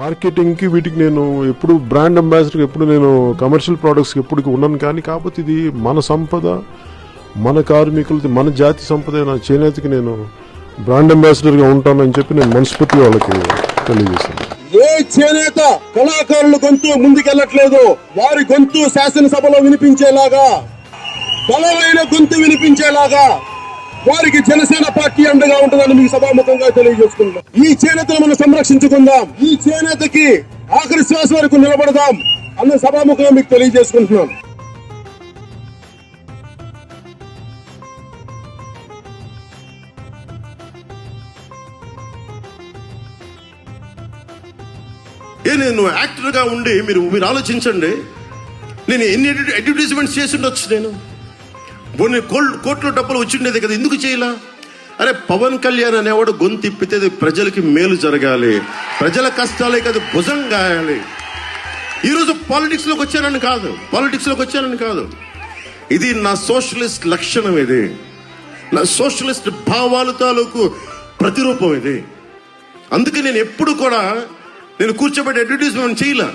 Marketing కి వీటికి నేను ఎప్పుడు బ్రాండ్ అంబాసిడర్ ఎప్పుడు నేను కమర్షియల్ ప్రొడక్ట్స్ కి ఎప్పుడు ఉన్నాను కానీ కాకపోతే ఇది మన సంపద మన కార్మికులది మన జాతి సంపద నా చేనేతకి నేను బ్రాండ్ అంబాసిడర్ గా ఉంటానని చెప్పి నేను మనస్ఫూర్తిగా వాళ్ళకి తెలియజేశాను. ఏ చేనేత కళాకారుల గొంతు ముందుకెళ్లట్లేదు, వారి గొంతు శాసనసభలో వినిపించేలాగా, బలమైన గొంతు వినిపించేలాగా వారికి జనసేన పార్టీ అండగా ఉంటుందని మీకు సభాముఖంగా తెలియజేసుకుంటాం. ఈ చేనేతను మనం సంరక్షించుకుందాం, ఈ చేనేతకి ఆఖరి శ్వాస వరకు నిలబడదాం అన్న సభాముఖంగా మీకు తెలియజేసుకుంటున్నాం. నేను యాక్టర్గా ఉండి మీరు ఆలోచించండి, నేను ఎన్ని అడ్వర్టైజ్మెంట్స్ చేసి ఉండొచ్చు, నేను కొన్ని కోట్ల డబ్బులు వచ్చిండేది కదా, ఎందుకు చేయలా? అరే పవన్ కళ్యాణ్ అనేవాడు గొంతు తిప్పితే ప్రజలకి మేలు జరగాలి, ప్రజల కష్టాలే కదా భుజం గాయాలి. ఈరోజు పాలిటిక్స్లోకి వచ్చానని కాదు, ఇది నా సోషలిస్ట్ లక్షణం, ఇది నా సోషలిస్ట్ భావాల తాలూకు ప్రతిరూపం ఇది. అందుకే నేను ఎప్పుడు కూడా నేను కూర్చోబెట్టి అడ్వర్టైజ్మెంట్ చేయలే,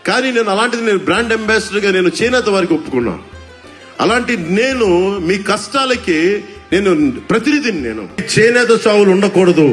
కానీ నేను అలాంటిది నేను బ్రాండ్ అంబాసిడర్గా నేను చేనేత వారికి ఒప్పుకున్నా. అలాంటి నేను మీ కష్టాలకి నేను ప్రతినిధిని. నేను చేనేత చావులు ఉండకూడదు,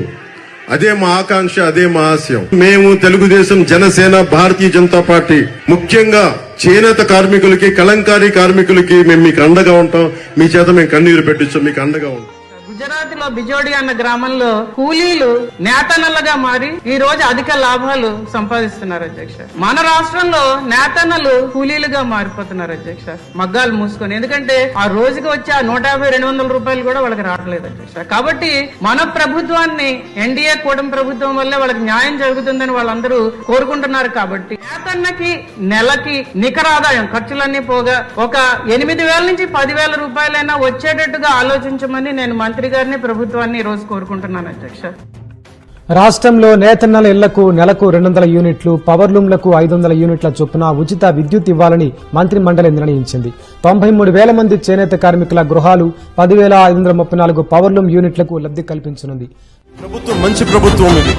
అదే మా ఆకాంక్ష, అదే మా ఆశయం. మేము తెలుగుదేశం, జనసేన, భారతీయ జనతా పార్టీ ముఖ్యంగా చేనేత కార్మికులకి, కలంకారీ కార్మికులకి మేము మీకు అండగా ఉంటాం. మీ చేత మేము కన్నీరు పెట్టించాం, మీకు అండగా ఉంటాం. గుజరాత్ లో బిజోడి అన్న గ్రామంలో కూలీలు నేతన్నలుగా మారి ఈ రోజు అధిక లాభాలు సంపాదిస్తున్నారు అధ్యక్ష. మన రాష్ట్రంలో నేతన్నలు కూలీలుగా మారిపోతున్నారు అధ్యక్ష, మగ్గాలు మూసుకొని. ఎందుకంటే ఆ రోజుకి వచ్చే 150-200 రూపాయలు కూడా వాళ్ళకి రావట్లేదు అధ్యక్ష. కాబట్టి మన ప్రభుత్వాన్ని, ఎన్డీఏ కూటమి ప్రభుత్వం వల్లే వాళ్ళకి న్యాయం జరుగుతుందని వాళ్ళందరూ కోరుకుంటున్నారు. కాబట్టి నేతన్నకి నెలకి నికర ఆదాయం ఖర్చులన్నీ పోగా ఒక 8,000 నుంచి 10,000 రూపాయలైనా వచ్చేటట్టుగా ఆలోచించమని నేను మంత్రి గారిని, ప్రభుత్వాన్ని ఈ రోజు కోరుకుంటున్నాను అధ్యక్ష. రాష్ట్రంలో నేతన్నల ఇళ్లకు నెలకు 200 యూనిట్లు, పవర్లూమ్లకు 500 యూనిట్ల చొప్పున ఉచిత విద్యుత్ ఇవ్వాలని మంత్రి మండలి నిర్ణయించింది. 93,000 మంది చేనేత కార్మికుల గృహాలు, 10,534 పవర్లూమ్ యూనిట్లకు లబ్ధి కల్పించనుంది. ప్రభుత్వం మంచి ప్రభుత్వం ఇది.